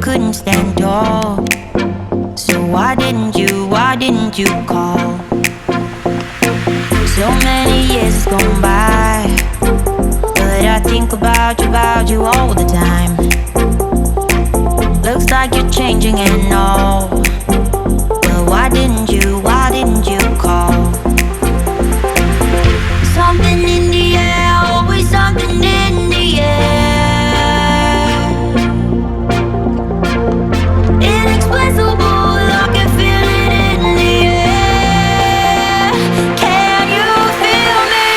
couldn't stand tall. So why didn't you call? So many years has gone by, but I think about you all the time. Looks like you're changing and all, but why didn't you call? Something in the air, always something in the air. Inexplicable, I can feel it in the air. Can you feel me?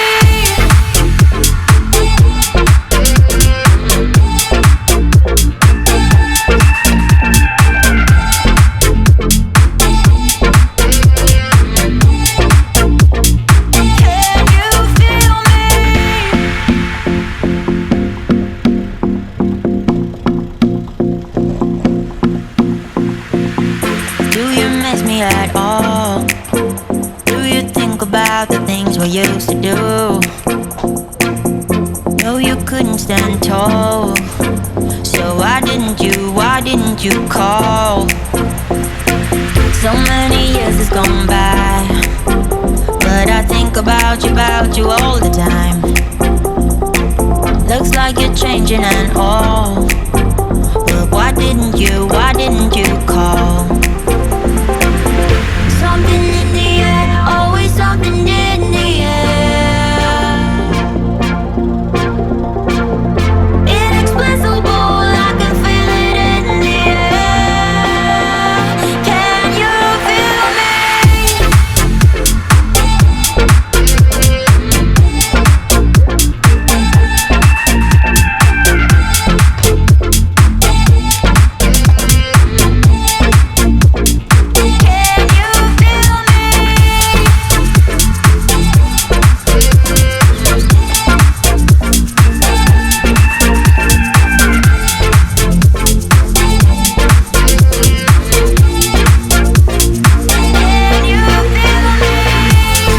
Can you feel me? Do you miss me at all? Do you think about the things we used to do? No, you couldn't stand tall. So why didn't you call? So many years has gone by, but I think about you all the time. Looks like you're changing and all, but why didn't you call? Something in the air, always something in the air. Inexplicable, I can feel it in the air. Can you feel me? Can you feel me? Can you feel me?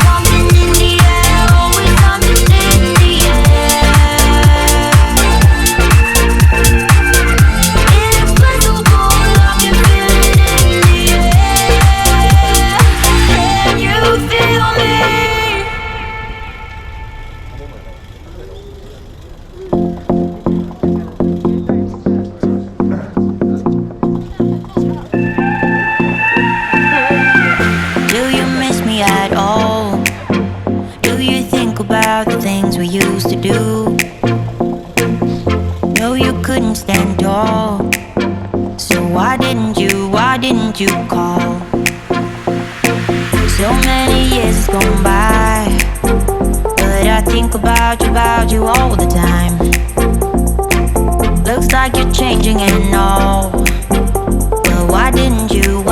Something in the air, always something in the air. Inexplicable, I can feel it in the air. Can you feel me? Do you miss me at all? Do you think about the things we used to do? No, you couldn't stand tall. So why didn't you call? So many years has gone by, but I think about you all the time. Looks like you're changing and all, but why didn't you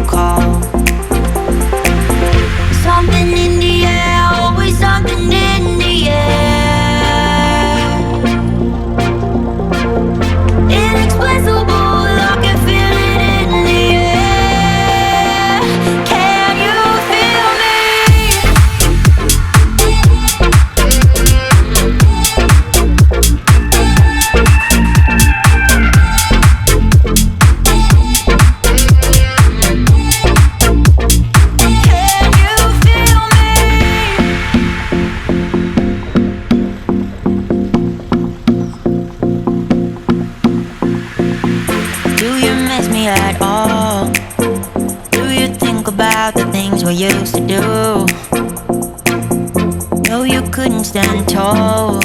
call? Something in the air, always something in the air. Inexplicable, I can feel it in the air. Can you feel me? Can you feel me? Do you miss me at all? Do you think about the things we used to do? No, you couldn't stand tall.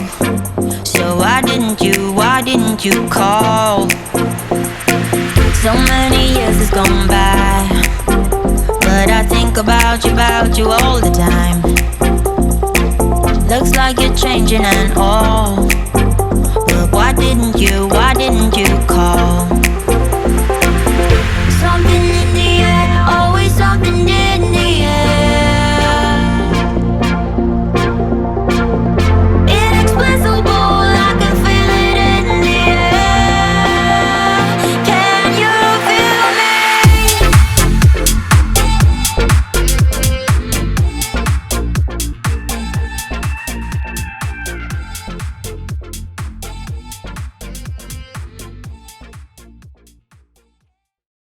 So why didn't you call? So many years has gone by, but I think about you all the time. Looks like you're changing and all, but why didn't you